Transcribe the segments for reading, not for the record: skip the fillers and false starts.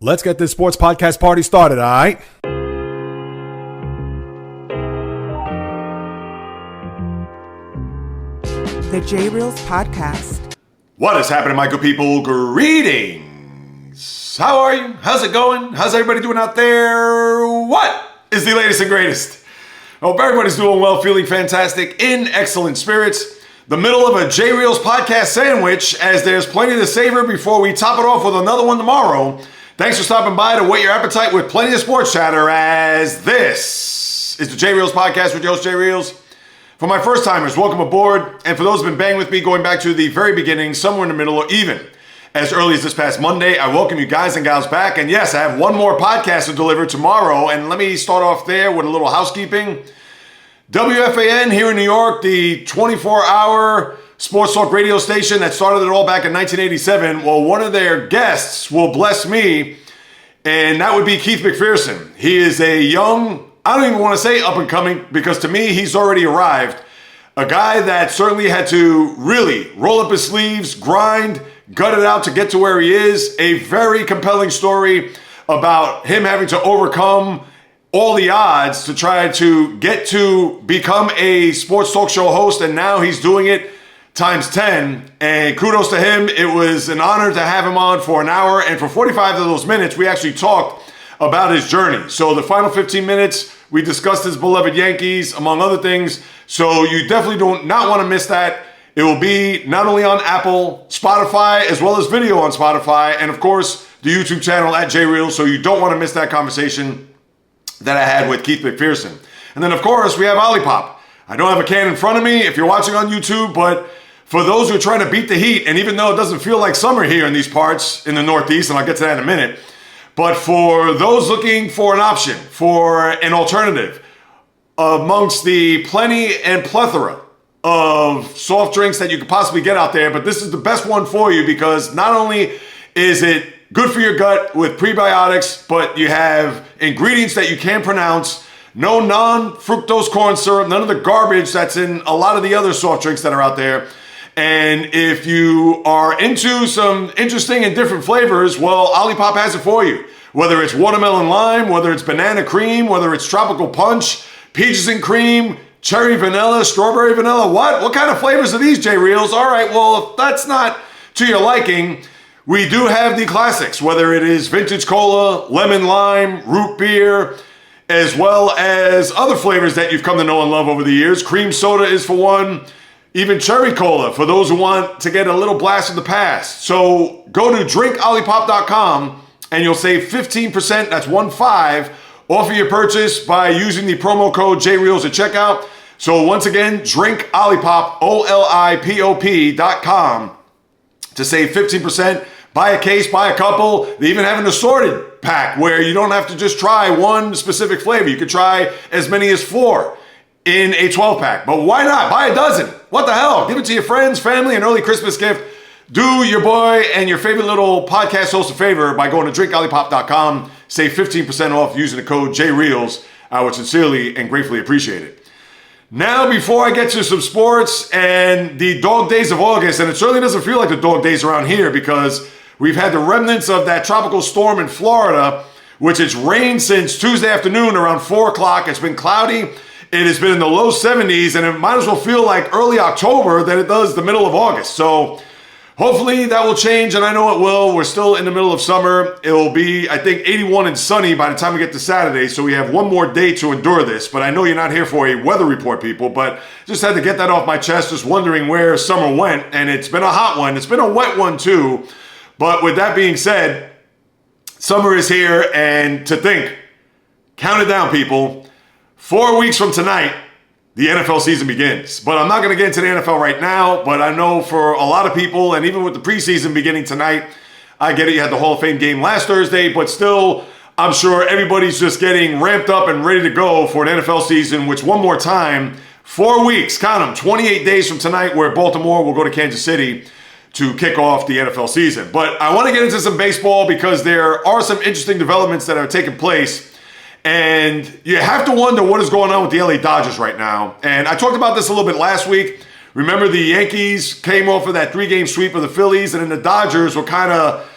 Let's get this sports podcast party started, all right? The JAYREELZ podcast. What is happening, my good people? Greetings. How are you? How's it going? How's everybody doing out there? What is the latest and greatest? Hope everybody's doing well, feeling fantastic, in excellent spirits. The middle of a JAYREELZ podcast sandwich, as there's plenty to savor before we top it off with another one tomorrow. Thanks for stopping by to whet your appetite with plenty of sports chatter, as this is the JAYREELZ podcast with your host, JAYREELZ. For my first timers, welcome aboard. And for those who've been banging with me going back to the very beginning, somewhere in the middle, or even as early as this past Monday, I welcome you guys and gals back. And yes, I have one more podcast to deliver tomorrow. And let me start off there with a little housekeeping. WFAN here in New York, the 24-hour sports talk radio station that started it all back in 1987. Well, one of their guests will bless me, and that would be Keith McPherson. He is a young, I don't even want to say up and coming, because to me, he's already arrived. A guy that certainly had to really roll up his sleeves, grind, gut it out to get to where he is. A very compelling story about him having to overcome all the odds to try to get to become a sports talk show host, and now he's doing it times 10, and kudos to him. It was an honor to have him on for an hour, and for 45 of those minutes, we actually talked about his journey. So the final 15 minutes, we discussed his beloved Yankees, among other things, so you definitely do not want to miss that. It will be not only on Apple, Spotify, as well as video on Spotify, and of course, the YouTube channel at JAYREELZ, so you don't want to miss that conversation that I had with Keith McPherson. And then, of course, we have OLIPOP. I don't have a can in front of me if you're watching on YouTube, but for those who are trying to beat the heat, and even though it doesn't feel like summer here in these parts in the Northeast, and I'll get to that in a minute, but for those looking for an option, for an alternative, amongst the plenty and plethora of soft drinks that you could possibly get out there, but this is the best one for you because not only is it good for your gut with prebiotics, but you have ingredients that you can't pronounce, no non-fructose corn syrup, none of the garbage that's in a lot of the other soft drinks that are out there. And if you are into some interesting and different flavors, well, OLIPOP has it for you. Whether it's watermelon lime, whether it's banana cream, whether it's tropical punch, peaches and cream, cherry vanilla, strawberry vanilla, what kind of flavors are these, JAYREELZ? All right, well, if that's not to your liking, we do have the classics, whether it is vintage cola, lemon lime, root beer, as well as other flavors that you've come to know and love over the years. Cream soda is for one. Even cherry cola for those who want to get a little blast of the past. So go to drinkolipop.com and you'll save 15%, that's 15, off of your purchase by using the promo code JAYREELZ at checkout. So once again, drinkolipop, OLIPOP.com to save 15%. Buy a case, buy a couple. They even have an assorted pack where you don't have to just try one specific flavor. You could try as many as 4 in a 12-pack. But why not? Buy a dozen. What the hell? Give it to your friends, family, an early Christmas gift. Do your boy and your favorite little podcast host a favor by going to drinkolipop.com. Save 15% off using the code JAYREELZ. I would sincerely and gratefully appreciate it. Now, before I get to some sports and the dog days of August, and it certainly doesn't feel like the dog days around here because we've had the remnants of that tropical storm in Florida, which has rained since Tuesday afternoon around 4 o'clock. It's been cloudy. It has been in the low 70s, and it might as well feel like early October than it does the middle of August. So hopefully that will change, and I know it will. We're still in the middle of summer. It will be, I think, 81 and sunny by the time we get to Saturday, so we have one more day to endure this. But I know you're not here for a weather report, people, but just had to get that off my chest, just wondering where summer went, and it's been a hot one. It's been a wet one, too. But with that being said, summer is here, and to think, count it down, people. 4 weeks from tonight, the NFL season begins. But I'm not going to get into the NFL right now, but I know for a lot of people, and even with the preseason beginning tonight, I get it, you had the Hall of Fame game last Thursday, but still, I'm sure everybody's just getting ramped up and ready to go for an NFL season, which one more time, 4 weeks, count them, 28 days from tonight, where Baltimore will go to Kansas City to kick off the NFL season. But I want to get into some baseball because there are some interesting developments that are taking place. And you have to wonder what is going on with the LA Dodgers right now. And I talked about this a little bit last week. Remember, the Yankees came off of that 3-game sweep of the Phillies, and then the Dodgers were kind of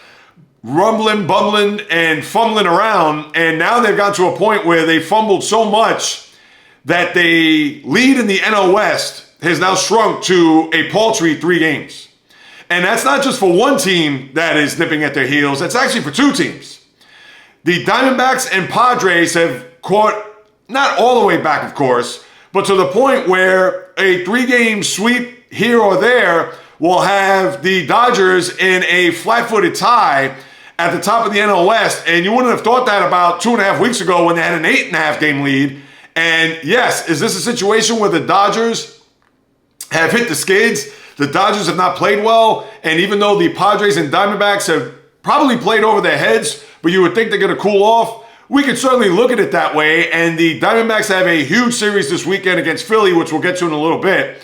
rumbling, bumbling, and fumbling around, and now they've got to a point where they fumbled so much that they lead in the NL West has now shrunk to a paltry 3 games. And that's not just for one team that is nipping at their heels, that's actually for 2 teams. The Diamondbacks and Padres have caught, not all the way back, of course, but to the point where a 3-game sweep here or there will have the Dodgers in a flat-footed tie at the top of the NL West. And you wouldn't have thought that about 2.5 weeks ago when they had an 8.5 game lead. And yes, is this a situation where the Dodgers have hit the skids? The Dodgers have not played well. And even though the Padres and Diamondbacks have probably played over their heads, but you would think they're going to cool off, we could certainly look at it that way. And the Diamondbacks have a huge series this weekend against Philly, which we'll get to in a little bit.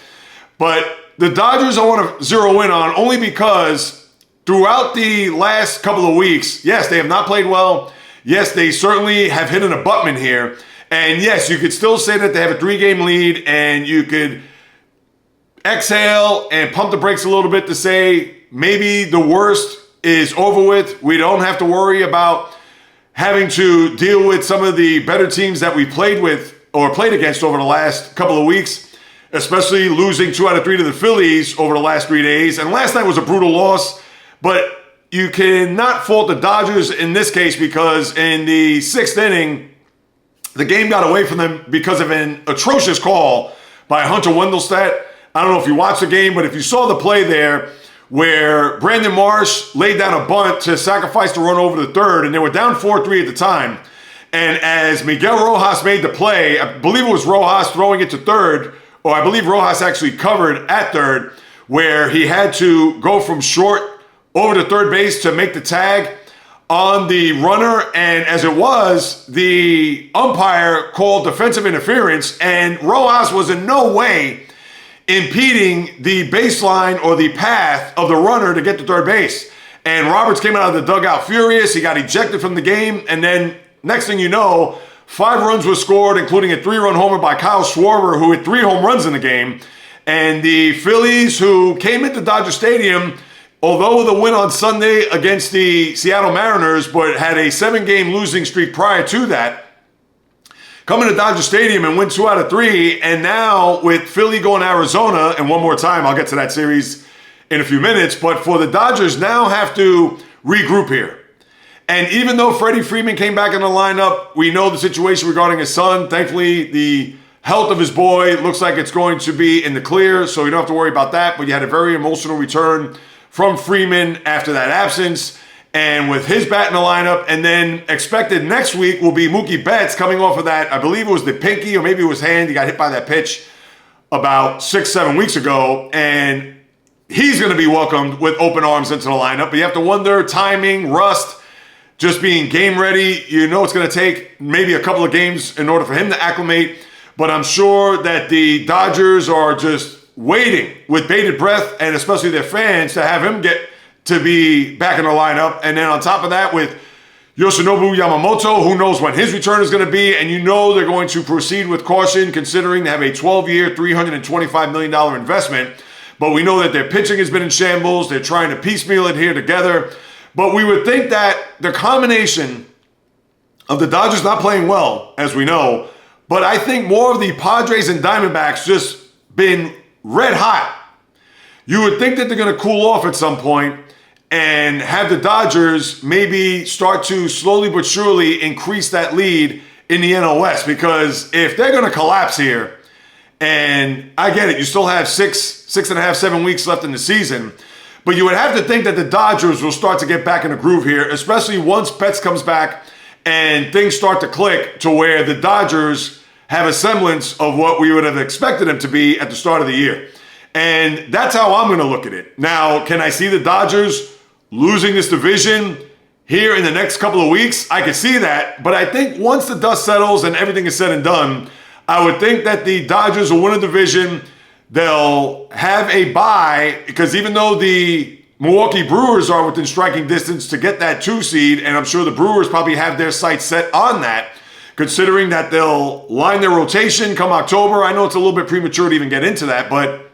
But the Dodgers I want to zero in on only because throughout the last couple of weeks, yes, they have not played well. Yes, they certainly have hit an abutment here. And yes, you could still say that they have a 3-game lead, and you could exhale and pump the brakes a little bit to say maybe the worst is over with. We don't have to worry about having to deal with some of the better teams that we played with or played against over the last couple of weeks, especially losing 2 out of 3 to the Phillies over the last 3 days. And last night was a brutal loss, but you cannot fault the Dodgers in this case because in the 6th inning, the game got away from them because of an atrocious call by Hunter Wendelstedt. I don't know if you watched the game, but if you saw the play there where Brandon Marsh laid down a bunt to sacrifice the run over the third, and they were down 4-3 at the time. And as Miguel Rojas made the play, I believe it was Rojas throwing it to third, or I believe Rojas actually covered at third, where he had to go from short over to third base to make the tag on the runner. And as it was, the umpire called defensive interference, and Rojas was in no way impeding the baseline or the path of the runner to get to third base. And Roberts came out of the dugout furious. He got ejected from the game. And then next thing you know, 5 runs were scored, including a 3-run homer by Kyle Schwarber, who hit 3 home runs in the game. And the Phillies, who came into Dodger Stadium, although with a win on Sunday against the Seattle Mariners, but had a 7-game losing streak prior to that, come into Dodger Stadium and win 2 out of 3. And now with Philly going to Arizona, and one more time, I'll get to that series in a few minutes, but for the Dodgers now have to regroup here. And even though Freddie Freeman came back in the lineup, we know the situation regarding his son. Thankfully, the health of his boy looks like it's going to be in the clear, so you don't have to worry about that. But you had a very emotional return from Freeman after that absence. And with his bat in the lineup, and then expected next week will be Mookie Betts coming off of that. I believe it was the pinky or maybe it was hand. He got hit by that pitch about 6-7 weeks ago. And he's going to be welcomed with open arms into the lineup. But you have to wonder, timing, rust, just being game ready. You know it's going to take maybe a couple of games in order for him to acclimate. But I'm sure that the Dodgers are just waiting with bated breath, and especially their fans, to have him get to be back in the lineup. And then on top of that, with Yoshinobu Yamamoto, who knows when his return is going to be, and you know they're going to proceed with caution considering they have a 12-year, $325 million investment. But we know that their pitching has been in shambles. They're trying to piecemeal it here together. But we would think that the combination of the Dodgers not playing well, as we know, but I think more of the Padres and Diamondbacks just been red hot. You would think that they're going to cool off at some point and have the Dodgers maybe start to slowly but surely increase that lead in the NL West. Because if they're going to collapse here, and I get it, you still have 6.5, 7 weeks left in the season, but you would have to think that the Dodgers will start to get back in a groove here, especially once Betts comes back and things start to click to where the Dodgers have a semblance of what we would have expected them to be at the start of the year. And that's how I'm going to look at it. Now, can I see the Dodgers losing this division here in the next couple of weeks? I could see that. But I think once the dust settles and everything is said and done, I would think that the Dodgers will win a division. They'll have a bye, because even though the Milwaukee Brewers are within striking distance to get that 2 seed, and I'm sure the Brewers probably have their sights set on that, considering that they'll line their rotation come October. I know it's a little bit premature to even get into that, but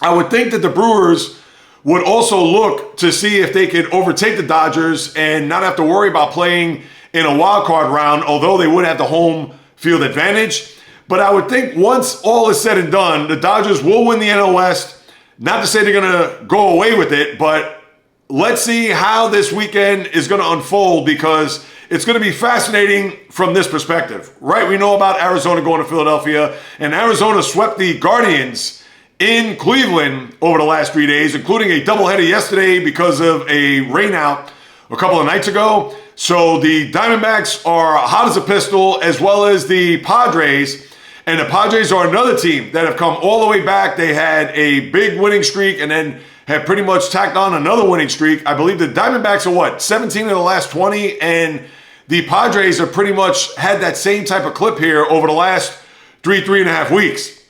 I would think that the Brewers would also look to see if they could overtake the Dodgers and not have to worry about playing in a wild card round, although they would have the home field advantage. But I would think once all is said and done, the Dodgers will win the NL West. Not to say they're going to go away with it, but let's see how this weekend is going to unfold, because it's going to be fascinating from this perspective, right? We know about Arizona going to Philadelphia, and Arizona swept the Guardians in Cleveland over the last 3 days, including a doubleheader yesterday because of a rainout a couple of nights ago. So the Diamondbacks are hot as a pistol, as well as the Padres. And the Padres are another team that have come all the way back. They had a big winning streak and then have pretty much tacked on another winning streak. I believe the Diamondbacks are 17 of the last 20, and the Padres have pretty much had that same type of clip here over the last three and a half weeks.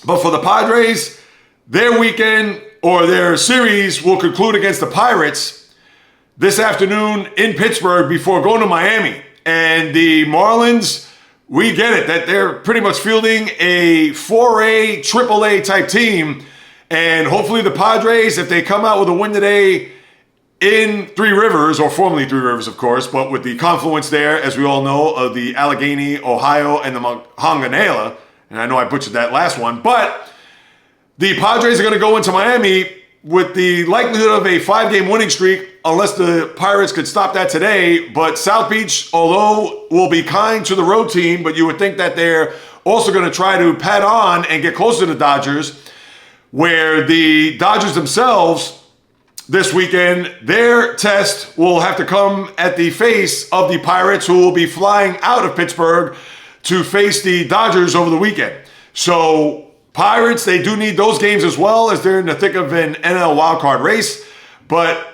But for the Padres, their weekend or their series will conclude against the Pirates this afternoon in Pittsburgh before going to Miami. And the Marlins, we get it, that they're pretty much fielding a 4A, AAA type team. And hopefully the Padres, if they come out with a win today in Three Rivers, or formerly Three Rivers, of course, but with the confluence there, as we all know, of the Allegheny, Ohio, and the Monongahela, and I know I butchered that last one, but the Padres are going to go into Miami with the likelihood of a 5-game winning streak, unless the Pirates could stop that today. But South Beach, although will be kind to the road team, but you would think that they're also going to try to pad on and get closer to the Dodgers, where the Dodgers themselves this weekend, their test will have to come at the face of the Pirates, who will be flying out of Pittsburgh to face the Dodgers over the weekend. So Pirates, they do need those games as well, as they're in the thick of an NL wildcard race. But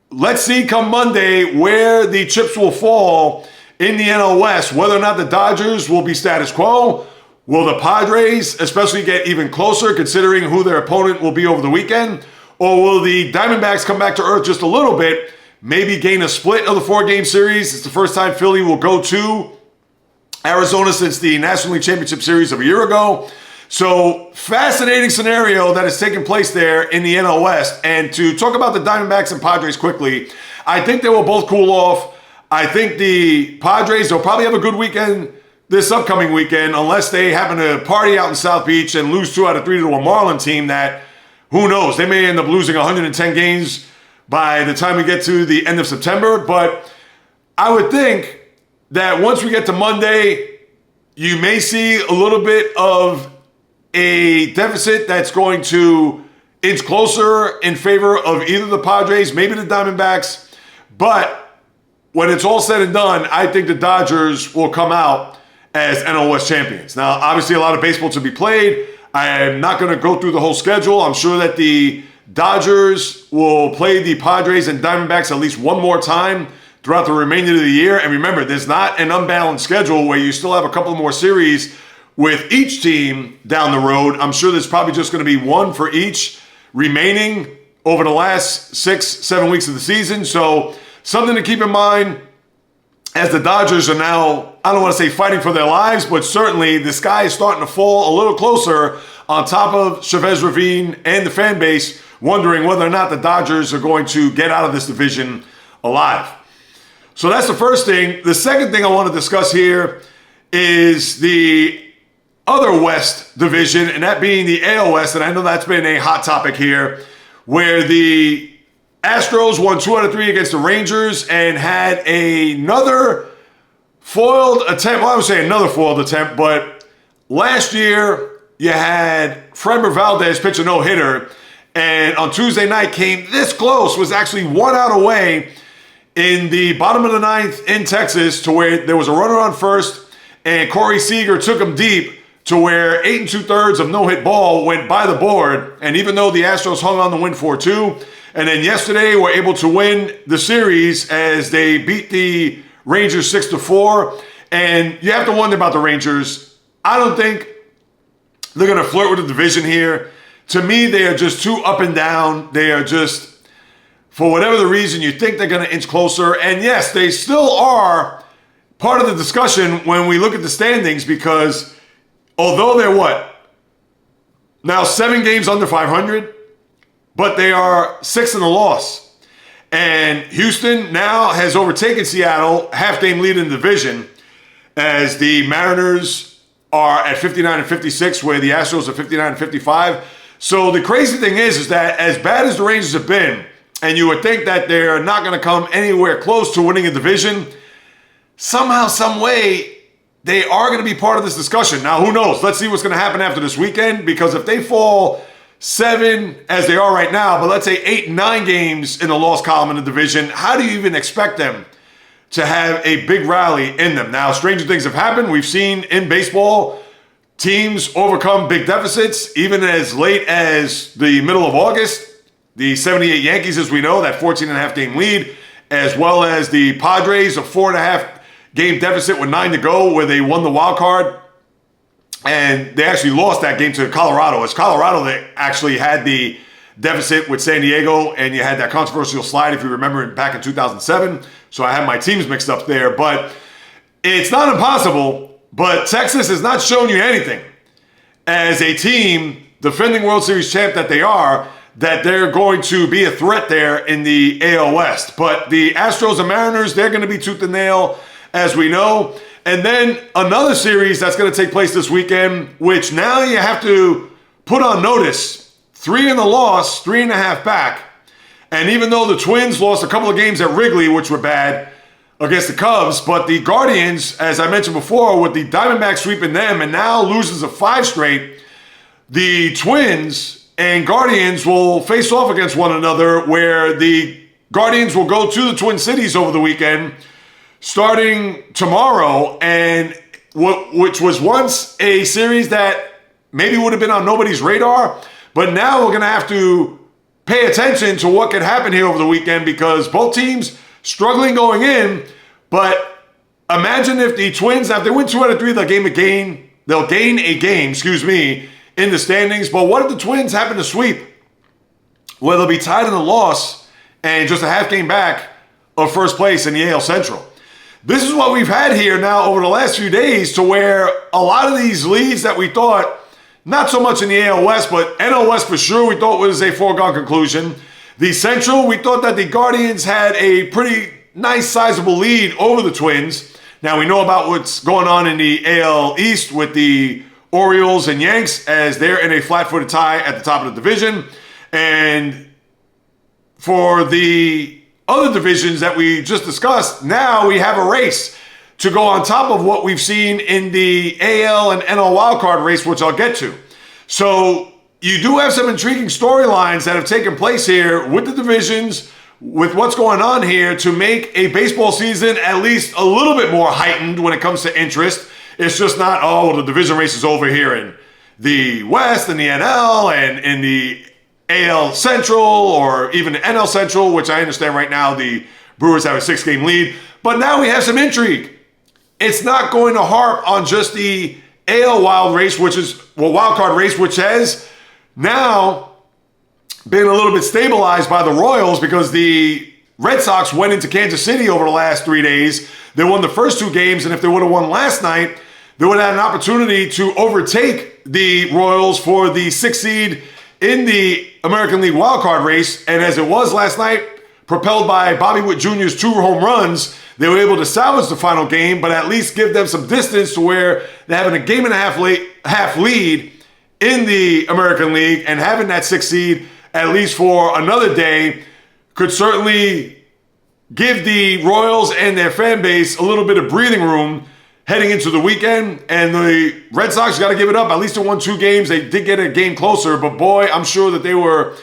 let's see come Monday where the chips will fall in the NL West, whether or not the Dodgers will be status quo. Will the Padres especially get even closer, considering who their opponent will be over the weekend? Or will the Diamondbacks come back to earth just a little bit, maybe gain a split of the 4-game series? It's the first time Philly will go to Arizona since the National League Championship Series of a year ago. So, fascinating scenario that has taken place there in the NL West. And to talk about the Diamondbacks and Padres quickly, I think they will both cool off. I think the Padres, they'll probably have a good weekend this upcoming weekend, unless they happen to party out in South Beach and lose 2 out of 3 to a Marlin team that, who knows, they may end up losing 110 games by the time we get to the end of September. But I would think that once we get to Monday, you may see a little bit of a deficit that's going to inch closer in favor of either the Padres, maybe the Diamondbacks. But when it's all said and done, I think the Dodgers will come out as NL West champions. Now, obviously, a lot of baseball to be played. I am not going to go through the whole schedule. I'm sure that the Dodgers will play the Padres and Diamondbacks at least one more time throughout the remainder of the year. And remember, there's not an unbalanced schedule where you still have a couple more series with each team down the road. I'm sure there's probably just going to be one for each remaining over the last 6-7 weeks of the season. So something to keep in mind as the Dodgers are now, I don't want to say fighting for their lives, but certainly the sky is starting to fall a little closer on top of Chavez Ravine and the fan base, wondering whether or not the Dodgers are going to get out of this division alive. So that's the first thing. The second thing I want to discuss here is the other West division, and that being the AL West, and I know that's been a hot topic here, where the Astros won 2 out of 3 against the Rangers and had another foiled attempt. Well, I would say another foiled attempt, but last year you had Framber Valdez pitch a no-hitter, and on Tuesday night came this close, was actually 1 out away in the bottom of the 9th in Texas, to where there was a runner on first, and Corey Seager took him deep to where 8 2/3 of no-hit ball went by the board. And even though the Astros hung on to win 4-2, and then yesterday were able to win the series as they beat the Rangers 6-4. And you have to wonder about the Rangers. I don't think they're going to flirt with the division here. To me, they are just too up and down. They are just, for whatever the reason, you think they're going to inch closer. And yes, they still are part of the discussion when we look at the standings, because although they're now 7 games under 500, but they are 6th in the loss. And Houston now has overtaken Seattle, half-game lead in the division, as the Mariners are at 59 and 56, where the Astros are 59 and 55. So the crazy thing is that as bad as the Rangers have been, and you would think that they're not going to come anywhere close to winning a division, somehow, some way, they are going to be part of this discussion. Now, who knows? Let's see what's going to happen after this weekend, because if they fall 7, as they are right now, but let's say 8, 9 games in the loss column in the division, how do you even expect them to have a big rally in them? Now, stranger things have happened. We've seen in baseball teams overcome big deficits, even as late as the middle of August. The 78 Yankees, as we know, that 14.5 game lead, as well as the Padres, a 4.5 game deficit with 9 to go, where they won the wild card. And they actually lost that game to Colorado. It's Colorado that actually had the deficit with San Diego, and you had that controversial slide, if you remember, back in 2007. So I have my teams mixed up there. But it's not impossible, but Texas has not shown you anything as a team, defending World Series champ that they are, that they're going to be a threat there in the AL West. But the Astros and Mariners, they're going to be tooth and nail, as we know. And then another series that's going to take place this weekend, which now you have to put on notice. 3 in the loss, 3.5 back. And even though the Twins lost a couple of games at Wrigley, which were bad, against the Cubs, but the Guardians, as I mentioned before, with the Diamondbacks sweeping them and now loses of 5 straight, the Twins and Guardians will face off against one another, where the Guardians will go to the Twin Cities over the weekend, starting tomorrow, and which was once a series that maybe would have been on nobody's radar, but now we're going to have to pay attention to what could happen here over the weekend, because both teams struggling going in. But imagine if the Twins, if they win 2 out of 3, they'll gain a game, in the standings. But what if the Twins happen to sweep, where they'll be tied in the loss and just a half game back of first place in the AL Central? This is what we've had here now over the last few days, to where a lot of these leads that we thought, not so much in the AL West, but NL West for sure, we thought was a foregone conclusion. The Central, we thought that the Guardians had a pretty nice, sizable lead over the Twins. Now, we know about what's going on in the AL East with the Orioles and Yanks, as they're in a flat-footed tie at the top of the division. And for the other divisions that we just discussed, now we have a race to go on top of what we've seen in the AL and NL wildcard race, which I'll get to. So you do have some intriguing storylines that have taken place here with the divisions, with what's going on here, to make a baseball season at least a little bit more heightened when it comes to interest. It's just not, oh, the division race is over here in the West and the NL and in the AL Central, or even the NL Central, which I understand right now the Brewers have a 6-game lead. But now we have some intrigue. It's not going to harp on just the AL wild card race, which has now been a little bit stabilized by the Royals, because the Red Sox went into Kansas City over the last 3 days. They won the first 2 games, and if they would have won last night, they would have had an opportunity to overtake the Royals for the 6th seed in the American League wildcard race. And as it was last night, propelled by Bobby Witt Jr.'s 2 home runs, they were able to salvage the final game, but at least give them some distance to where they're having a game and a half lead in the American League, and having that 6th seed at least for another day could certainly give the Royals and their fan base a little bit of breathing room heading into the weekend. And the Red Sox got to give it up. At least they won 2 games. They did get a game closer, but boy, I'm sure that they were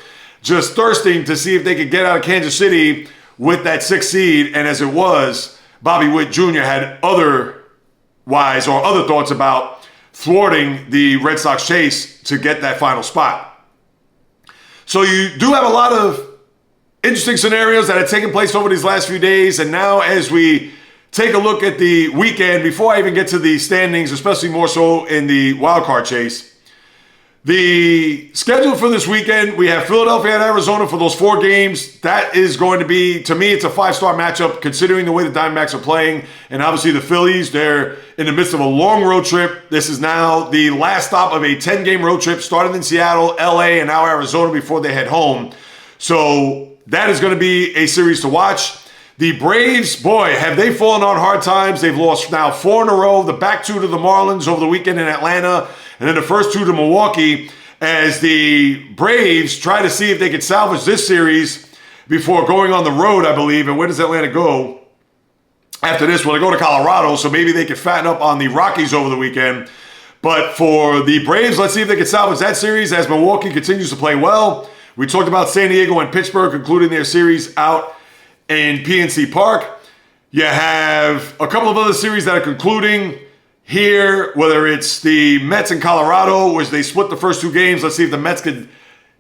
just thirsting to see if they could get out of Kansas City with that 6th seed. And as it was, Bobby Witt Jr. had other thoughts about thwarting the Red Sox chase to get that final spot. So you do have a lot of interesting scenarios that have taken place over these last few days. And now, as we take a look at the weekend, before I even get to the standings, especially more so in the wildcard chase, the schedule for this weekend, we have Philadelphia and Arizona for those 4 games. That is going to be, to me, it's a 5-star matchup considering the way the Diamondbacks are playing. And obviously the Phillies, they're in the midst of a long road trip. This is now the last stop of a 10-game road trip, started in Seattle, LA, and now Arizona before they head home. So that is going to be a series to watch. The Braves, boy, have they fallen on hard times. They've lost now 4 in a row. The back 2 to the Marlins over the weekend in Atlanta, and then the first 2 to Milwaukee, as the Braves try to see if they can salvage this series before going on the road, I believe. And where does Atlanta go after this? Well, they go to Colorado, so maybe they can fatten up on the Rockies over the weekend. But for the Braves, let's see if they can salvage that series as Milwaukee continues to play well. We talked about San Diego and Pittsburgh concluding their series out in PNC Park. You have a couple of other series that are concluding here, whether it's the Mets in Colorado, which they split the first 2 games. Let's see if the Mets could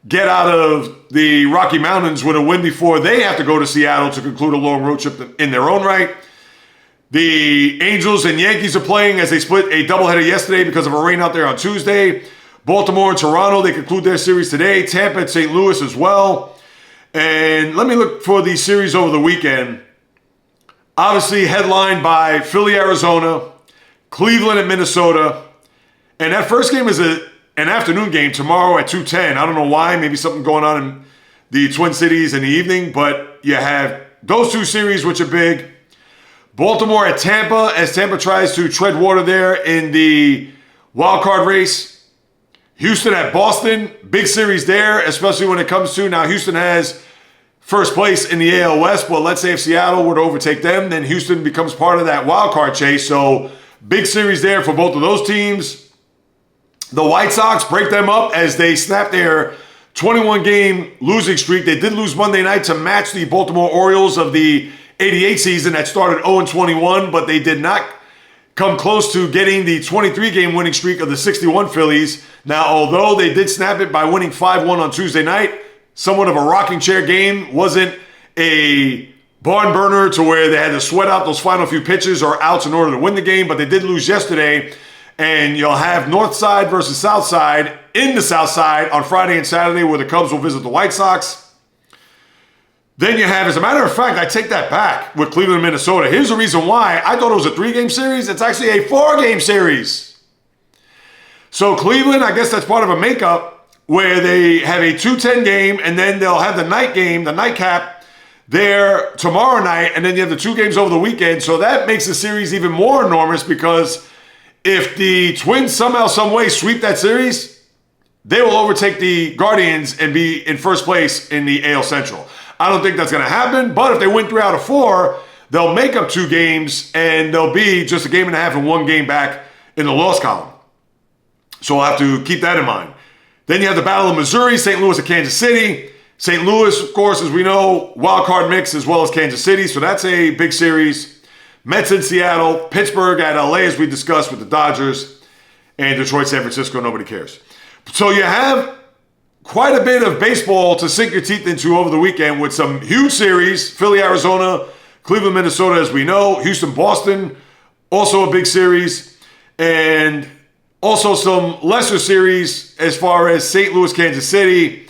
get out of the Rocky Mountains with a win before they have to go to Seattle to conclude a long road trip in their own right. The Angels and Yankees are playing as they split a doubleheader yesterday because of a rain out there on Tuesday. Baltimore and Toronto, they conclude their series today. Tampa and St. Louis as well. And let me look for the series over the weekend. Obviously headlined by Philly, Arizona, Cleveland and Minnesota. And that first game is an afternoon game tomorrow at 2:10. I don't know why. Maybe something going on in the Twin Cities in the evening. But you have those 2 series, which are big. Baltimore at Tampa, as Tampa tries to tread water there in the wild card race. Houston at Boston, big series there, especially when it comes to, now Houston has first place in the AL West, but let's say if Seattle were to overtake them, then Houston becomes part of that wild card chase. So big series there for both of those teams. The White Sox break them up as they snap their 21-game losing streak. They did lose Monday night to match the Baltimore Orioles of the 88 season that started 0-21, but they did not come close to getting the 23-game winning streak of the 61 Phillies. Now, although they did snap it by winning 5-1 on Tuesday night, somewhat of a rocking chair game. Wasn't a barn burner to where they had to sweat out those final few pitches or outs in order to win the game, but they did lose yesterday. And you'll have North Side versus South Side in the South Side on Friday and Saturday, where the Cubs will visit the White Sox. Then you have, as a matter of fact, I take that back with Cleveland and Minnesota. Here's the reason why. I thought it was a 3-game series. It's actually a 4-game series. So Cleveland, I guess that's part of a makeup where they have a 2-10 game, and then they'll have the night game, the nightcap, there tomorrow night, and then you have the 2 games over the weekend. So that makes the series even more enormous, because if the Twins somehow, some way sweep that series, they will overtake the Guardians and be in first place in the AL Central. I don't think that's going to happen, but if they win 3 out of 4, they'll make up 2 games, and they'll be just a game and a half and 1 game back in the loss column. So we'll have to keep that in mind. Then you have the Battle of Missouri, St. Louis and Kansas City. St. Louis, of course, as we know, wild card mix as well as Kansas City, so that's a big series. Mets in Seattle, Pittsburgh at LA, as we discussed with the Dodgers, and Detroit, San Francisco, nobody cares. So you have quite a bit of baseball to sink your teeth into over the weekend with some huge series. Philly, Arizona, Cleveland, Minnesota, as we know. Houston, Boston, also a big series. And also some lesser series as far as St. Louis, Kansas City.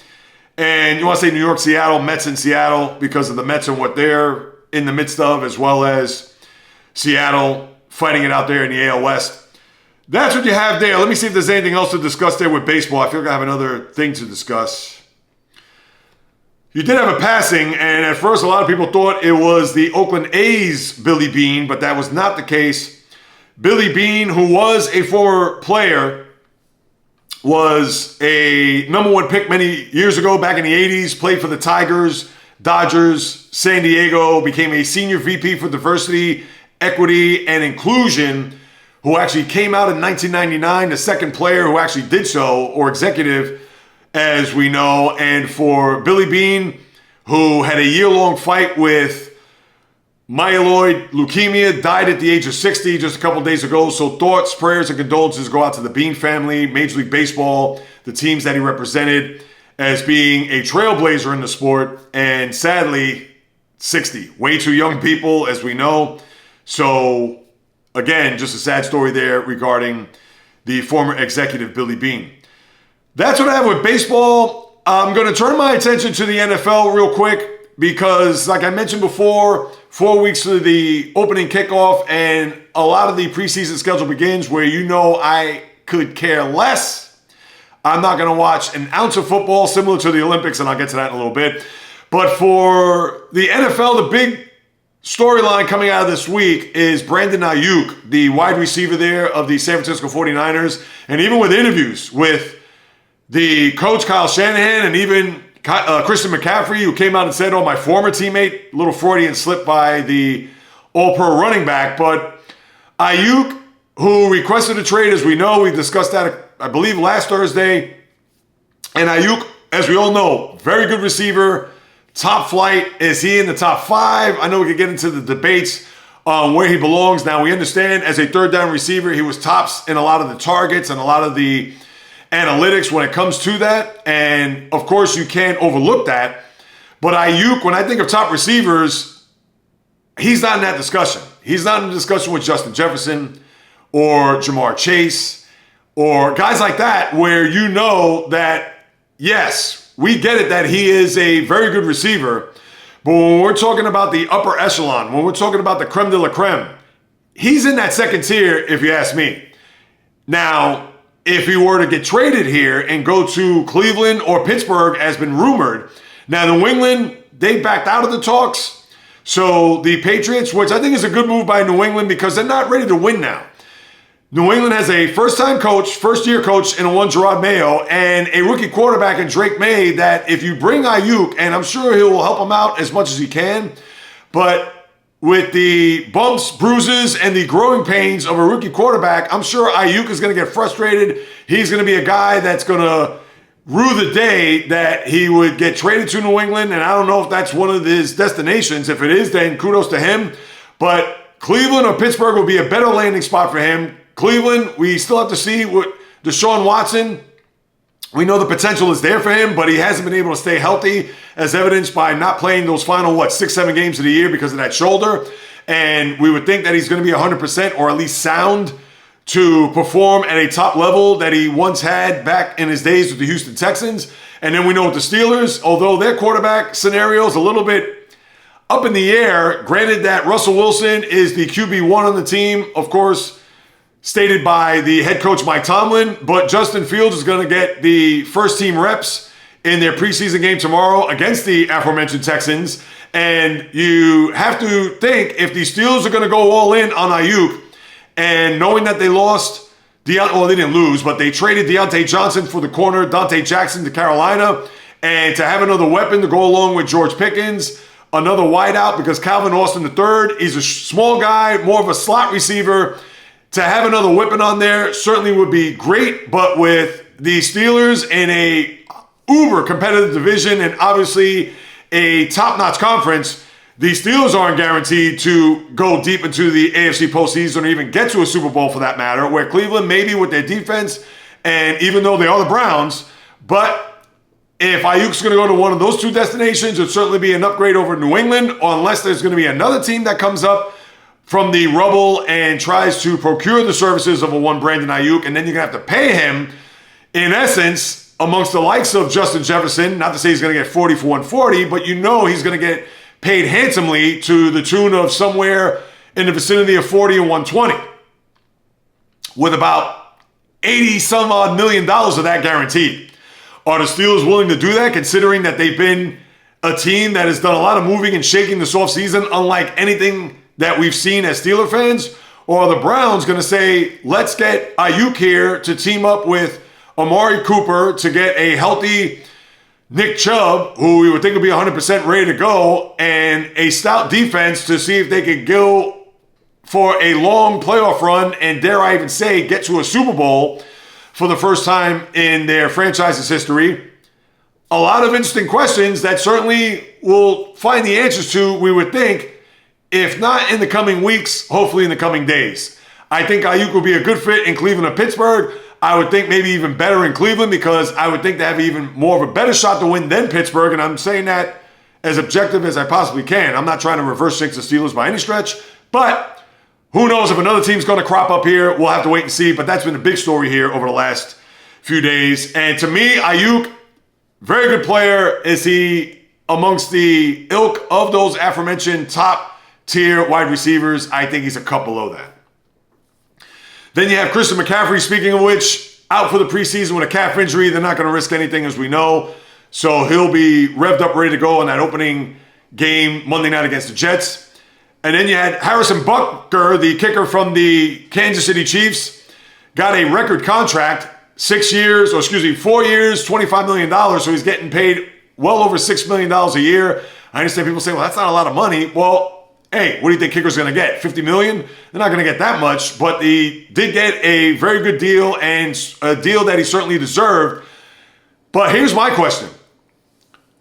And you want to say New York, Seattle, Mets in Seattle because of the Mets and what they're in the midst of, as well as Seattle fighting it out there in the AL West. That's what you have there. Let me see if there's anything else to discuss there with baseball. I feel like I have another thing to discuss. You did have a passing, and at first a lot of people thought it was the Oakland A's Billy Beane, but that was not the case. Billy Beane, who was a former player, was a number 1 pick many years ago, back in the 80s, played for the Tigers, Dodgers, San Diego, became a senior VP for diversity, equity, and inclusion, who actually came out in 1999, the second player who actually did so, or executive, as we know. And for Billy Beane, who had a year-long fight with myeloid leukemia, died at the age of 60 just a couple days ago. So thoughts, prayers, and condolences go out to the Beane family, Major League Baseball, the teams that he represented, as being a trailblazer in the sport. And sadly, 60. Way too young people, as we know. So again, just a sad story there regarding the former executive Billy Beane. That's what I have with baseball. I'm going to turn my attention to the NFL real quick because, like I mentioned before, 4 weeks to the opening kickoff and a lot of the preseason schedule begins where I could care less I'm not going to watch an ounce of football similar to the Olympics, and I'll get to that in a little bit. But for the NFL, the big storyline coming out of this week is Brandon Aiyuk, the wide receiver there of the San Francisco 49ers. And even with interviews with the coach, Kyle Shanahan, and even Christian McCaffrey, who came out and said, my former teammate, little Freudian slip by the all-pro running back. But Aiyuk, who requested a trade, as we know, we discussed that, I believe, last Thursday. And Aiyuk, as we all know, very good receiver, top flight. Is he in the top 5? I know we could get into the debates on where he belongs. Now, we understand as a third down receiver, he was tops in a lot of the targets and a lot of the analytics when it comes to that. And, of course, you can't overlook that. But Aiyuk, when I think of top receivers, he's not in that discussion. He's not in the discussion with Justin Jefferson or Jamar Chase or guys like that where you know that, yes, we get it that he is a very good receiver. But when we're talking about the upper echelon, when we're talking about the creme de la creme, he's in that second tier, if you ask me. Now, if he were to get traded here and go to Cleveland or Pittsburgh, as been rumored, now New England, they backed out of the talks. So the Patriots, which I think is a good move by New England because they're not ready to win now. New England has a first-time coach, first-year coach in one Gerard Mayo, and a rookie quarterback in Drake May that if you bring Aiyuk, and I'm sure he will help him out as much as he can, but with the bumps, bruises, and the growing pains of a rookie quarterback, I'm sure Aiyuk is going to get frustrated. He's going to be a guy that's going to rue the day that he would get traded to New England, and I don't know if that's one of his destinations. If it is, then kudos to him. But Cleveland or Pittsburgh will be a better landing spot for him. Cleveland, we still have to see what Deshaun Watson, we know the potential is there for him, but he hasn't been able to stay healthy, as evidenced by not playing those final, 6-7 games of the year because of that shoulder. And we would think that he's going to be 100% or at least sound to perform at a top level that he once had back in his days with the Houston Texans. And then we know with the Steelers, although their quarterback scenario is a little bit up in the air, granted that Russell Wilson is the QB1 on the team, of course, stated by the head coach Mike Tomlin, but Justin Fields is going to get the first team reps in their preseason game tomorrow against the aforementioned Texans. And you have to think if the Steelers are going to go all in on Aiyuk, and knowing that they lost, they didn't lose, but they traded Deontay Johnson for the corner, Dante Jackson to Carolina, and to have another weapon to go along with George Pickens, another wideout because Calvin Austin III, he's a small guy, more of a slot receiver. To have another weapon on there certainly would be great, but with the Steelers in a uber competitive division and obviously a top-notch conference, the Steelers aren't guaranteed to go deep into the AFC postseason or even get to a Super Bowl for that matter, where Cleveland, maybe with their defense, and even though they are the Browns, but if Aiyuk's going to go to one of those two destinations, it'd certainly be an upgrade over New England, or unless there's going to be another team that comes up from the rubble and tries to procure the services of a one Brandon Aiyuk, and then you're going to have to pay him, in essence, amongst the likes of Justin Jefferson. Not to say he's going to get 40 for 140, but you know he's going to get paid handsomely to the tune of somewhere in the vicinity of 40 and 120, with about 80-some-odd million dollars of that guaranteed. Are the Steelers willing to do that, considering that they've been a team that has done a lot of moving and shaking this offseason, unlike anything that we've seen as Steeler fans? Or are the Browns going to say, let's get Aiyuk here to team up with Amari Cooper to get a healthy Nick Chubb, who we would think would be 100% ready to go, and a stout defense to see if they could go for a long playoff run and, dare I even say, get to a Super Bowl for the first time in their franchise's history? A lot of interesting questions that certainly we'll find the answers to, we would think, if not in the coming weeks, hopefully in the coming days. I think Aiyuk will be a good fit in Cleveland or Pittsburgh. I would think maybe even better in Cleveland because I would think they have even more of a better shot to win than Pittsburgh, and I'm saying that as objective as I possibly can. I'm not trying to reverse jinx the Steelers by any stretch, but who knows if another team's going to crop up here. We'll have to wait and see, but that's been a big story here over the last few days. And to me, Aiyuk, very good player. Is he amongst the ilk of those aforementioned top-tier wide receivers? I think he's a cut below that. Then you have Christian McCaffrey, speaking of which, out for the preseason with a calf injury. They're not going to risk anything, as we know. So he'll be revved up, ready to go in that opening game Monday night against the Jets. And then you had Harrison Butler, the kicker from the Kansas City Chiefs, got a record contract, 4 years, $25 million. So he's getting paid well over $6 million a year. I understand people say, well, that's not a lot of money. Well, hey, what do you think kicker's going to get? $50 million? They're not going to get that much, but he did get a very good deal and a deal that he certainly deserved. But here's my question.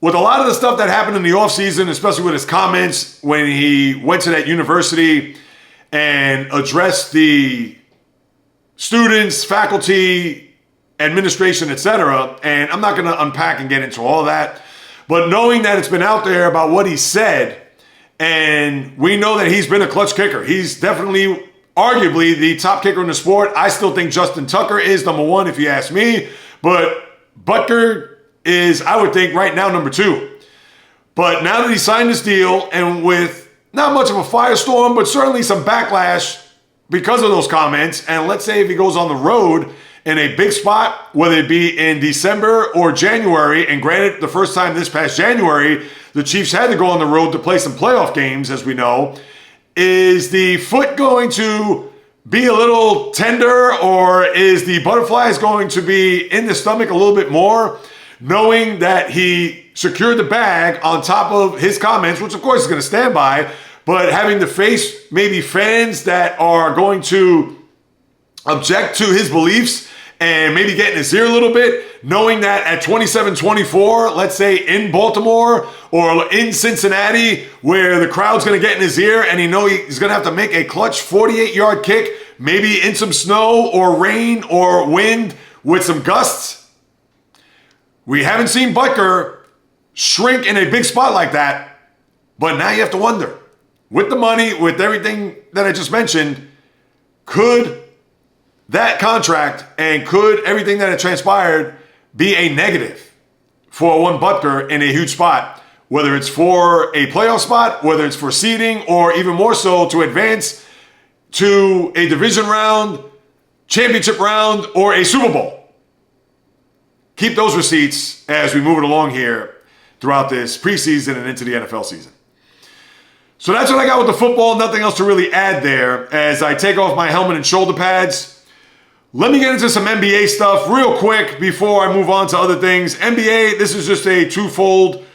With a lot of the stuff that happened in the offseason, especially with his comments when he went to that university and addressed the students, faculty, administration, etc., and I'm not going to unpack and get into all that, but knowing that it's been out there about what he said, and we know that he's been a clutch kicker. He's definitely, arguably, the top kicker in the sport. I still think Justin Tucker is number one, if you ask me, but Butker is, I would think, right now number two. But now that he signed this deal, and with not much of a firestorm, but certainly some backlash because of those comments, and let's say if he goes on the road in a big spot, whether it be in December or January, and granted, the first time this past January, the Chiefs had to go on the road to play some playoff games, as we know, is the foot going to be a little tender, or is the butterflies going to be in the stomach a little bit more, knowing that he secured the bag on top of his comments, which of course is going to stand by, but having to face maybe fans that are going to object to his beliefs and maybe get in his ear a little bit, knowing that at 27-24, let's say in Baltimore or in Cincinnati, where the crowd's going to get in his ear and he's going to have to make a clutch 48-yard kick, maybe in some snow or rain or wind with some gusts. We haven't seen Butker shrink in a big spot like that, but now you have to wonder, with the money, with everything that I just mentioned, could that contract and could everything that had transpired be a negative for one Butker in a huge spot, whether it's for a playoff spot, whether it's for seeding, or even more so to advance to a division round, championship round, or a Super Bowl? Keep those receipts as we move it along here throughout this preseason and into the NFL season. So that's what I got with the football. Nothing else to really add there. As I take off my helmet and shoulder pads, let me get into some NBA stuff real quick before I move on to other things. NBA, this is just a twofold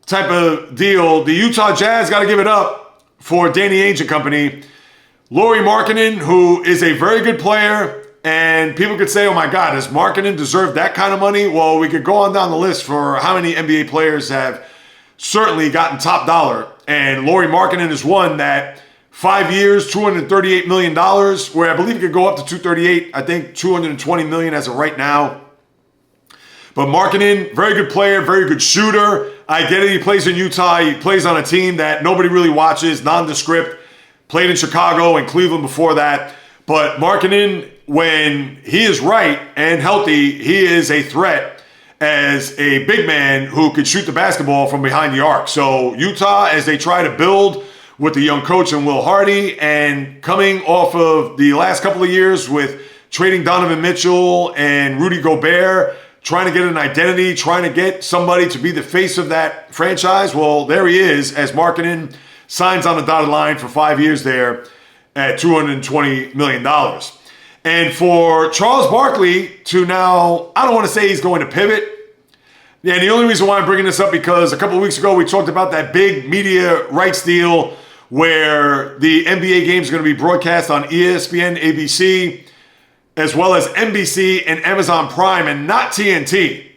type of deal. The Utah Jazz got to give it up for Danny Ainge and company. Lauri Markkanen, who is a very good player, and people could say, oh my God, does Markkanen deserve that kind of money? Well, we could go on down the list for how many NBA players have certainly gotten top dollar. And Lauri Markkanen is one that 5 years, $238 million, where I believe it could go up to 238. I think $220 million as of right now. But Markkanen, very good player, very good shooter. I get it, he plays in Utah. He plays on a team that nobody really watches, nondescript. Played in Chicago and Cleveland before that. But Markkanen, when he is right and healthy, he is a threat as a big man who could shoot the basketball from behind the arc. So Utah, as they try to build with the young coach and Will Hardy, and coming off of the last couple of years with trading Donovan Mitchell and Rudy Gobert, trying to get an identity, trying to get somebody to be the face of that franchise. Well, there he is as Markkanen signs on the dotted line for 5 years there at $220 million. And for Charles Barkley to now, I don't want to say he's going to pivot. Yeah, and the only reason why I'm bringing this up because a couple of weeks ago we talked about that big media rights deal where the NBA games are going to be broadcast on ESPN, ABC, as well as NBC and Amazon Prime, and not TNT.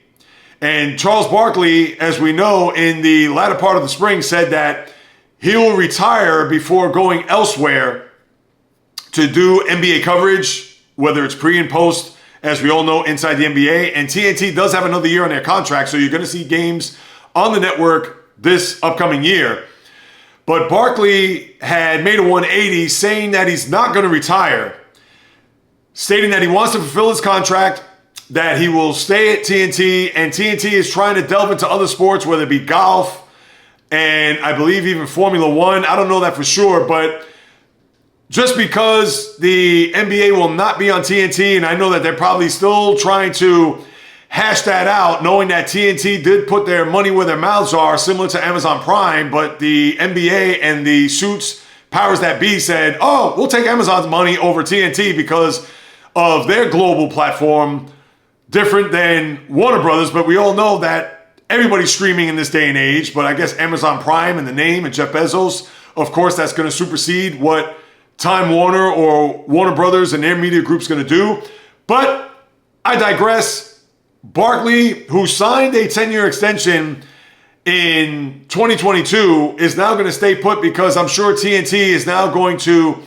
And Charles Barkley, as we know, in the latter part of the spring said that he will retire before going elsewhere to do NBA coverage, whether it's pre and post, as we all know, inside the NBA. And TNT does have another year on their contract, so you're going to see games on the network this upcoming year. But Barkley had made a 180 saying that he's not going to retire, stating that he wants to fulfill his contract, that he will stay at TNT, and TNT is trying to delve into other sports, whether it be golf and I believe even Formula One. I don't know that for sure, but just because the NBA will not be on TNT, and I know that they're probably still trying to hash that out, knowing that TNT did put their money where their mouths are, similar to Amazon Prime, but the NBA and the suits powers that be said, oh, we'll take Amazon's money over TNT because of their global platform, different than Warner Brothers, but we all know that everybody's streaming in this day and age, but I guess Amazon Prime and the name and Jeff Bezos, of course, that's going to supersede what Time Warner or Warner Brothers and their media group's going to do. But I digress. Barkley, who signed a 10-year extension in 2022, is now going to stay put because I'm sure TNT is now going to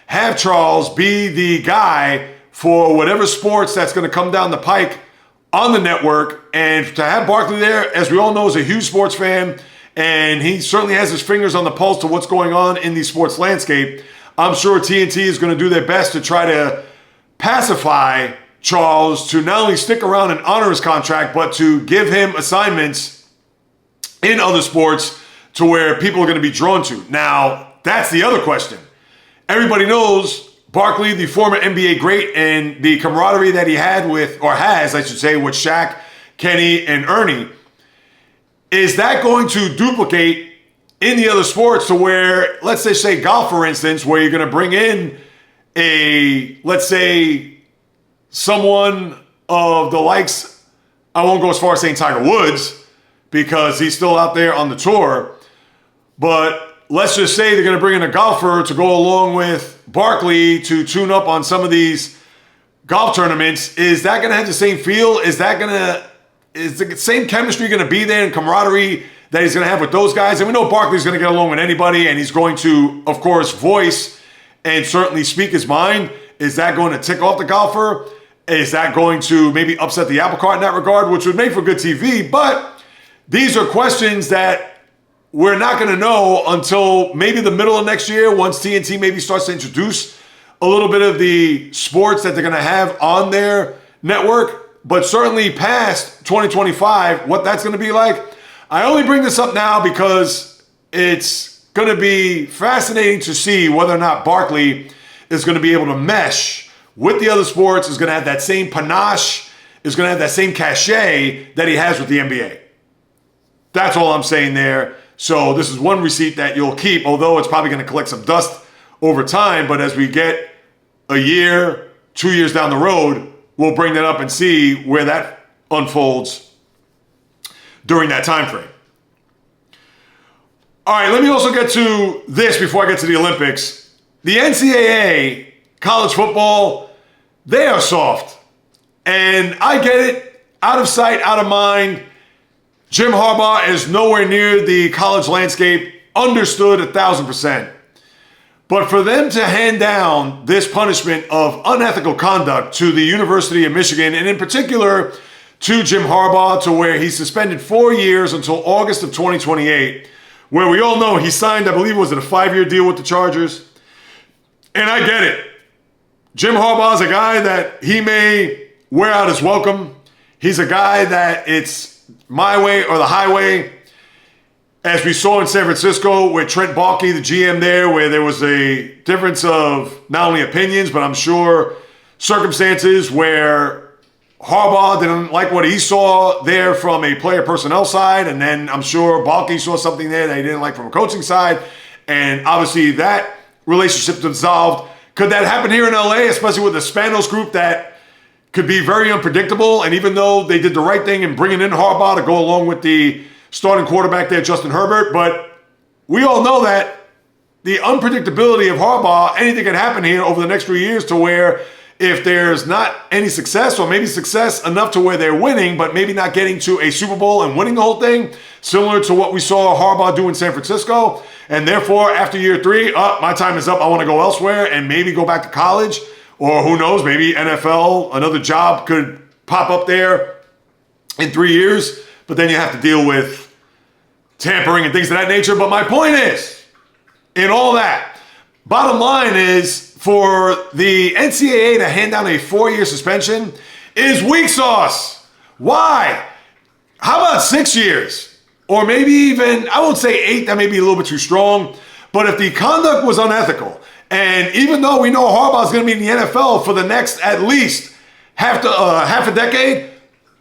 have Charles be the guy for whatever sports that's going to come down the pike on the network. And to have Barkley there, as we all know, is a huge sports fan, and he certainly has his fingers on the pulse to what's going on in the sports landscape. I'm sure TNT is going to do their best to try to pacify Charles to not only stick around and honor his contract, but to give him assignments in other sports to where people are going to be drawn to. Now, that's the other question. Everybody knows Barkley, the former NBA great, and the camaraderie that he had with, or has, I should say, with Shaq, Kenny, and Ernie. Is that going to duplicate in the other sports to where, let's say golf, for instance, where you're going to bring in a, let's say, someone of the likes, I won't go as far as saying Tiger Woods, because he's still out there on the tour, but let's just say they're going to bring in a golfer to go along with Barkley to tune up on some of these golf tournaments. Is that going to have the same feel? Is the same chemistry going to be there and camaraderie that he's going to have with those guys? And we know Barkley's going to get along with anybody, and he's going to, of course, voice and certainly speak his mind. Is that going to tick off the golfer? Is that going to maybe upset the apple cart in that regard, which would make for good TV? But these are questions that we're not going to know until maybe the middle of next year, once TNT maybe starts to introduce a little bit of the sports that they're going to have on their network. But certainly past 2025, what that's going to be like. I only bring this up now because it's going to be fascinating to see whether or not Barkley is going to be able to mesh with the other sports, is going to have that same panache, is going to have that same cachet that he has with the NBA. That's all I'm saying there. So this is one receipt that you'll keep, although it's probably going to collect some dust over time. But as we get a year, 2 years down the road, we'll bring that up and see where that unfolds during that time frame. All right, let me also get to this before I get to the Olympics. The NCAA, college football, they are soft. And I get it. Out of sight, out of mind. Jim Harbaugh is nowhere near the college landscape. Understood 1,000%. But for them to hand down this punishment of unethical conduct to the University of Michigan, and in particular to Jim Harbaugh, to where he's suspended 4 years until August of 2028, where we all know he signed, I believe, was it a 5-year deal with the Chargers? And I get it. Jim Harbaugh is a guy that he may wear out his welcome. He's a guy that it's my way or the highway. As we saw in San Francisco with Trent Baalke, the GM there, where there was a difference of not only opinions, but I'm sure circumstances where Harbaugh didn't like what he saw there from a player personnel side. And then I'm sure Baalke saw something there that he didn't like from a coaching side. And obviously that relationship dissolved. Could that happen here in LA, especially with the Spanos group that could be very unpredictable? And even though they did the right thing in bringing in Harbaugh to go along with the starting quarterback there, Justin Herbert, but we all know that the unpredictability of Harbaugh, anything can happen here over the next 3 years, to where if there's not any success, or maybe success enough to where they're winning, but maybe not getting to a Super Bowl and winning the whole thing, similar to what we saw Harbaugh do in San Francisco, and therefore after year 3, my time is up, I want to go elsewhere and maybe go back to college, or who knows, maybe NFL, another job could pop up there in 3 years, but then you have to deal with tampering and things of that nature. But my point is, in all that, bottom line is, for the NCAA to hand down a 4-year suspension is weak sauce. Why? How about 6 years? Or maybe even, I won't say 8, that may be a little bit too strong. But if the conduct was unethical, And even though we know Harbaugh is going to be in the NFL for the next at least half a decade,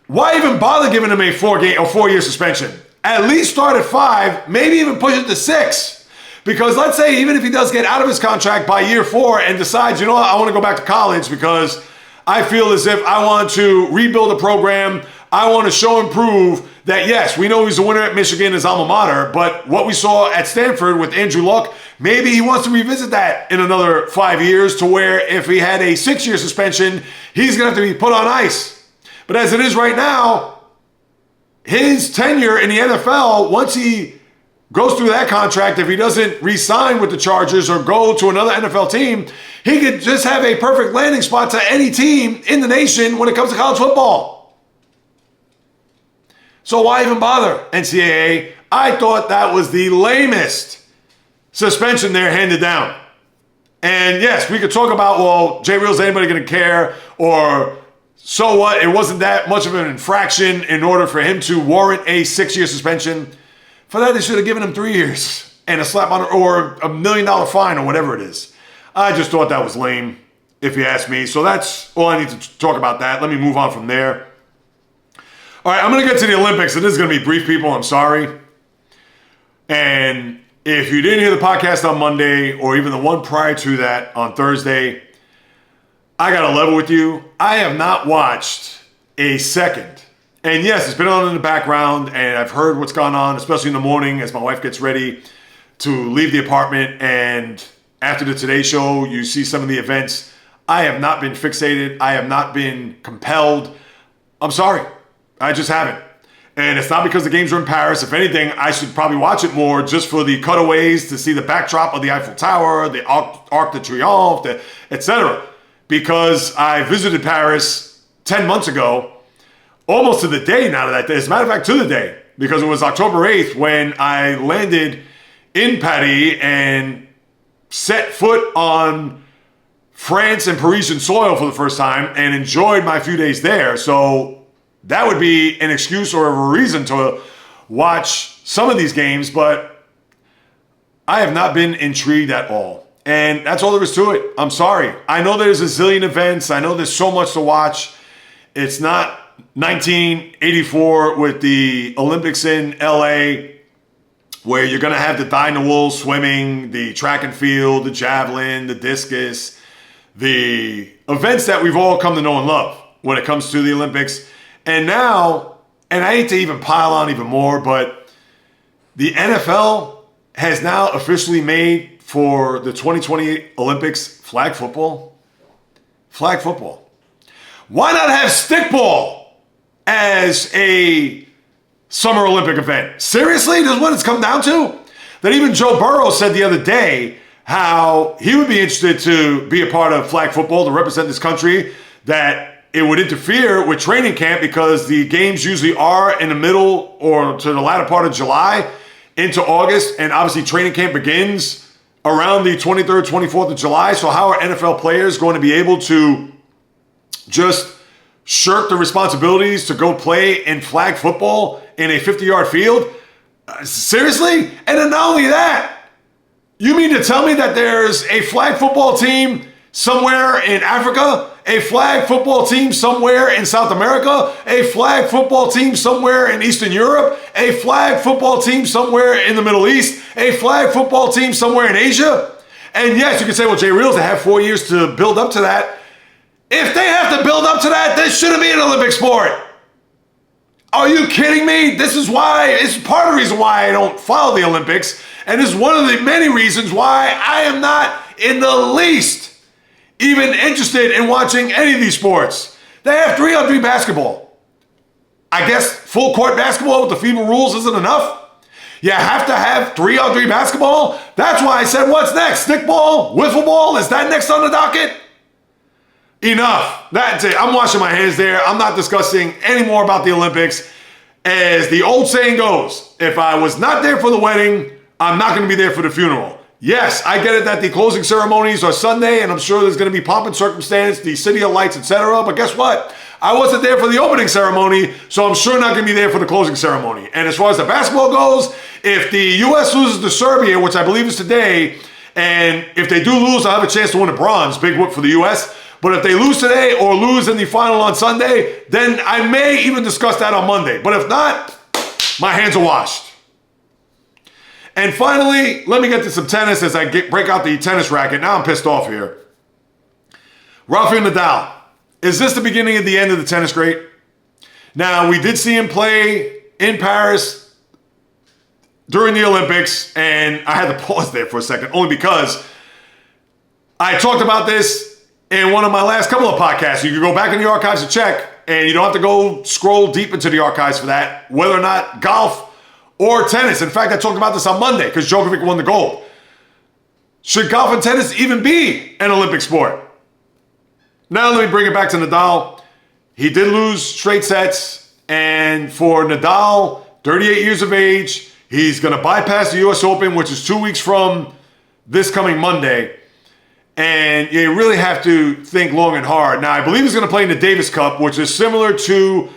why even bother giving him a 4-year suspension? At least start at 5, maybe even push it to 6. Because let's say even if he does get out of his contract by year 4 and decides, you know what, I want to go back to college because I feel as if I want to rebuild a program, I want to show and prove that, yes, we know he's a winner at Michigan, his alma mater, but what we saw at Stanford with Andrew Luck, maybe he wants to revisit that in another 5 years to where if he had a 6-year suspension, he's going to have to be put on ice. But as it is right now, his tenure in the NFL, once he goes through that contract, if he doesn't re-sign with the Chargers or go to another NFL team, he could just have a perfect landing spot to any team in the nation when it comes to college football. So why even bother, NCAA? I thought that was the lamest suspension there handed down. And yes, we could talk about, well, JAYREELZ, anybody going to care? Or so what? It wasn't that much of an infraction in order for him to warrant a 6-year suspension. For that, they should have given him 3 years and a slap on or $1 million fine or whatever it is. I just thought that was lame, if you ask me. So that's all I need to talk about that. Let me move on from there. All right, I'm going to get to the Olympics, and this is going to be brief, people. I'm sorry. And if you didn't hear the podcast on Monday or even the one prior to that on Thursday, I got to level with you. I have not watched a second. And yes, it's been on in the background, and I've heard what's gone on, especially in the morning as my wife gets ready to leave the apartment. And after the Today Show, you see some of the events. I have not been fixated. I have not been compelled. I'm sorry. I just haven't. And it's not because the games are in Paris. If anything, I should probably watch it more just for the cutaways to see the backdrop of the Eiffel Tower, the Arc de Triomphe, etc. Because I visited Paris 10 months ago, almost to the day now that day. As a matter of fact, to the day, because it was October 8th when I landed in Paris and set foot on France and Parisian soil for the first time and enjoyed my few days there. So that would be an excuse or a reason to watch some of these games, but I have not been intrigued at all. And that's all there is to it. I'm sorry. I know there's a zillion events. I know there's so much to watch. It's not 1984 with the Olympics in LA where you're going to have the dyno-wool swimming, the track and field, the javelin, the discus, the events that we've all come to know and love when it comes to the Olympics. And now, and I hate to even pile on even more, but the NFL has now officially made for the 2028 Olympics flag football. Flag football. Why not have stickball as a Summer Olympic event? Seriously? This is what it's come down to? That even Joe Burrow said the other day how he would be interested to be a part of flag football to represent this country, that it would interfere with training camp because the games usually are in the middle or to the latter part of July into August. And obviously training camp begins around the 23rd, 24th of July. So how are NFL players going to be able to just shirk the responsibilities to go play in flag football in a 50-yard field? Seriously? And then not only that, you mean to tell me that there's a flag football team somewhere in Africa, a flag football team somewhere in South America, a flag football team somewhere in Eastern Europe, a flag football team somewhere in the Middle East, a flag football team somewhere in Asia? And yes, you can say, well, JAYREELZ, they have 4 years to build up to that. If they have to build up to that, this shouldn't be an Olympic sport. Are you kidding me? This is why, it's part of the reason why I don't follow the Olympics. And this is one of the many reasons why I am not in the least even interested in watching any of these sports. They have 3-on-3 basketball. I guess full court basketball with the FIBA rules isn't enough. You have to have 3-on-3 basketball. That's why I said, what's next? Stickball? Wiffle ball? Is that next on the docket? Enough. That's it. I'm washing my hands there. I'm not discussing any more about the Olympics. As the old saying goes, if I was not there for the wedding, I'm not going to be there for the funeral. Yes, I get it that the closing ceremonies are Sunday, and I'm sure there's going to be pomp and circumstance, the City of Lights, etc. But guess what? I wasn't there for the opening ceremony, so I'm sure not going to be there for the closing ceremony. And as far as the basketball goes, if the U.S. loses to Serbia, which I believe is today, And if they do lose, I'll have a chance to win a bronze. Big whoop for the U.S. But if they lose today or lose in the final on Sunday, then I may even discuss that on Monday. But if not, my hands are washed. And finally, let me get to some tennis as I break out the tennis racket. Now I'm pissed off here. Rafael Nadal. Is this the beginning of the end of the tennis great? Now, we did see him play in Paris during the Olympics, and I had to pause there for a second, only because I talked about this in one of my last couple of podcasts. You can go back in the archives and check, and you don't have to go scroll deep into the archives for that, whether or not golf or tennis. In fact, I talked about this on Monday because Djokovic won the gold. Should golf and tennis even be an Olympic sport? Now let me bring it back to Nadal. He did lose straight sets, and for Nadal, 38 years of age, he's going to bypass the U.S. Open, which is 2 weeks from this coming Monday. And you really have to think long and hard. Now, I believe he's going to play in the Davis Cup, which is similar to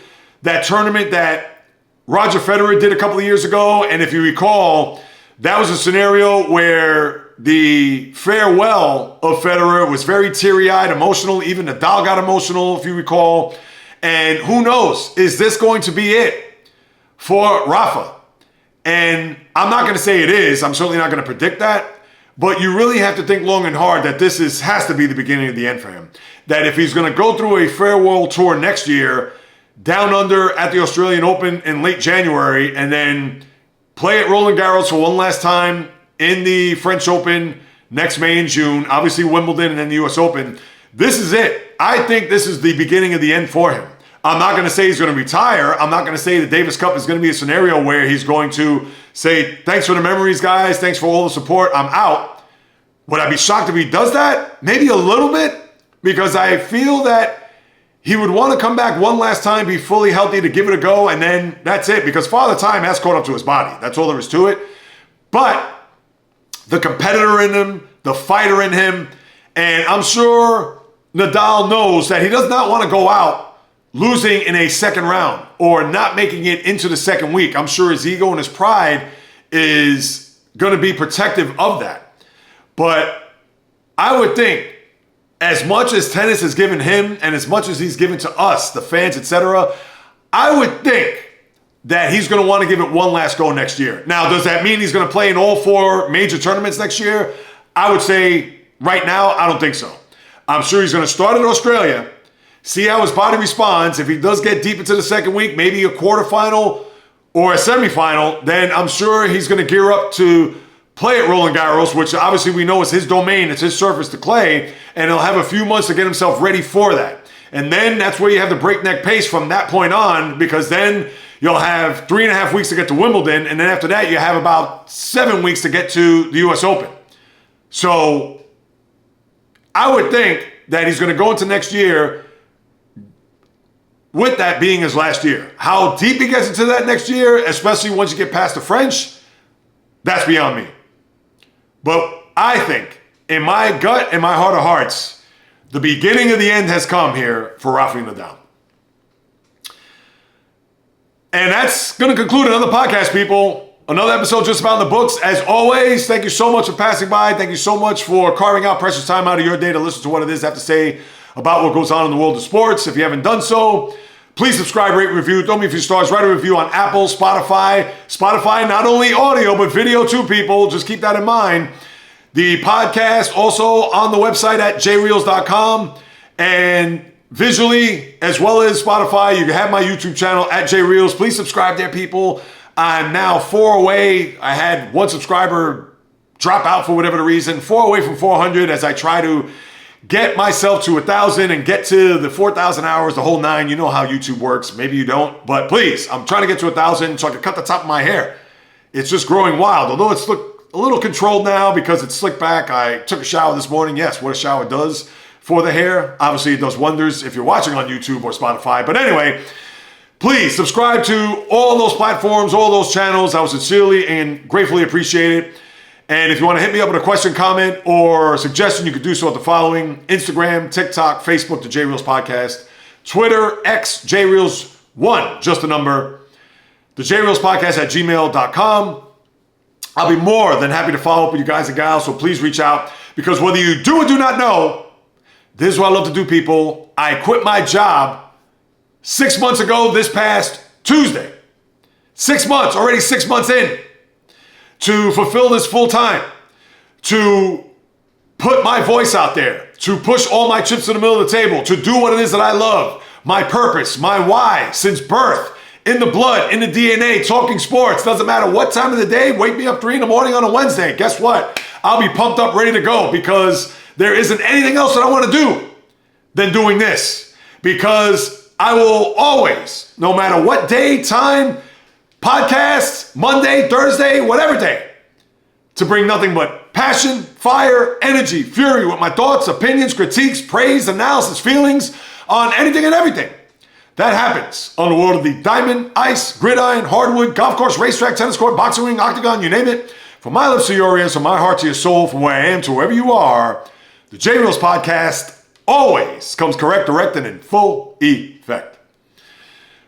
that tournament that Roger Federer did a couple of years ago. And if you recall, that was a scenario where the farewell of Federer was very teary-eyed, emotional. Even Nadal got emotional, if you recall. And who knows, is this going to be it for Rafa? And I'm not going to say it is. I'm certainly not going to predict that. But you really have to think long and hard that this has to be the beginning of the end for him. That if he's going to go through a farewell tour next year, down under at the Australian Open in late January, and then play at Roland Garros for one last time in the French Open next May and June, obviously Wimbledon and then the US Open, this is it. I think this is the beginning of the end for him. I'm not going to say he's going to retire. I'm not going to say the Davis Cup is going to be a scenario where he's going to say, thanks for the memories, guys. Thanks for all the support. I'm out. Would I be shocked if he does that? Maybe a little bit, because I feel that he would want to come back one last time, be fully healthy to give it a go, and then that's it, because Father Time has caught up to his body. That's all there is to it. But the competitor in him, the fighter in him, and I'm sure Nadal knows that he does not want to go out losing in a second round or not making it into the second week. I'm sure his ego and his pride is going to be protective of that. But I would think, as much as tennis has given him and as much as he's given to us, the fans, etc., I would think that he's going to want to give it one last go next year. Now, does that mean he's going to play in all 4 major tournaments next year? I would say right now, I don't think so. I'm sure he's going to start in Australia, see how his body responds. If he does get deep into the second week, maybe a quarterfinal or a semifinal, then I'm sure he's going to gear up to play at Roland Garros, which obviously we know is his domain. It's his surface to clay, and he'll have a few months to get himself ready for that. And then that's where you have the breakneck pace from that point on, because then you'll have 3.5 weeks to get to Wimbledon, and then after that you have about 7 weeks to get to the US Open. So I would think that he's going to go into next year with that being his last year. How deep he gets into that next year, especially once you get past the French, that's beyond me. But I think, in my gut and my heart of hearts, the beginning of the end has come here for Rafael Nadal. And that's going to conclude another podcast, people. Another episode just about in the books. As always, thank you so much for passing by. Thank you so much for carving out precious time out of your day to listen to what it is I have to say about what goes on in the world of sports. If you haven't done so, please subscribe, rate, review. Throw me a few stars. Write a review on Apple, Spotify. Spotify, not only audio, but video too, people. Just keep that in mind. The podcast also on the website at jayreels.com. And visually, as well as Spotify, you can have my YouTube channel at JAYREELZ. Please subscribe there, people. I'm now 4 away. I had 1 subscriber drop out for whatever the reason. 4 away from 400 as I try to get myself to 1,000 and get to the 4,000 hours, the whole 9. You know how YouTube works. Maybe you don't. But please, I'm trying to get to 1,000 so I can cut the top of my hair. It's just growing wild. Although it's look a little controlled now because it's slicked back. I took a shower this morning. Yes, what a shower does for the hair. Obviously, it does wonders if you're watching on YouTube or Spotify. But anyway, please subscribe to all those platforms, all those channels. I would sincerely and gratefully appreciate it. And if you want to hit me up with a question, comment, or suggestion, you can do so at the following: Instagram, TikTok, Facebook, the JAYREELZ Podcast, Twitter, X, JAYREELZ1, just a number, the JAYREELZ Podcast at gmail.com. I'll be more than happy to follow up with you guys and gals, so please reach out. Because whether you do or do not know, this is what I love to do, people. I quit my job 6 months ago this past Tuesday. 6 months, already 6 months in, to fulfill this full time, to put my voice out there, to push all my chips in the middle of the table, to do what it is that I love, my purpose, my why, since birth, in the blood, in the DNA, talking sports. Doesn't matter what time of the day, wake me up 3 in the morning on a Wednesday. Guess what? I'll be pumped up, ready to go, because there isn't anything else that I want to do than doing this. Because I will always, no matter what day, time, podcasts, Monday, Thursday, whatever day, to bring nothing but passion, fire, energy, fury with my thoughts, opinions, critiques, praise, analysis, feelings on anything and everything that happens on the world of the diamond, ice, gridiron, hardwood, golf course, racetrack, tennis court, boxing ring, octagon, you name it. From my lips to your ears, from my heart to your soul, from where I am to wherever you are, the JAYREELZ podcast always comes correct, direct, and in full effect.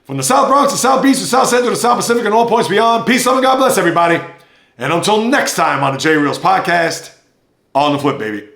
From the South Bronx to South Beach to South Central to South Pacific and all points beyond, peace, love, and God bless everybody. And until next time on the JAYREELZ podcast, on the flip, baby.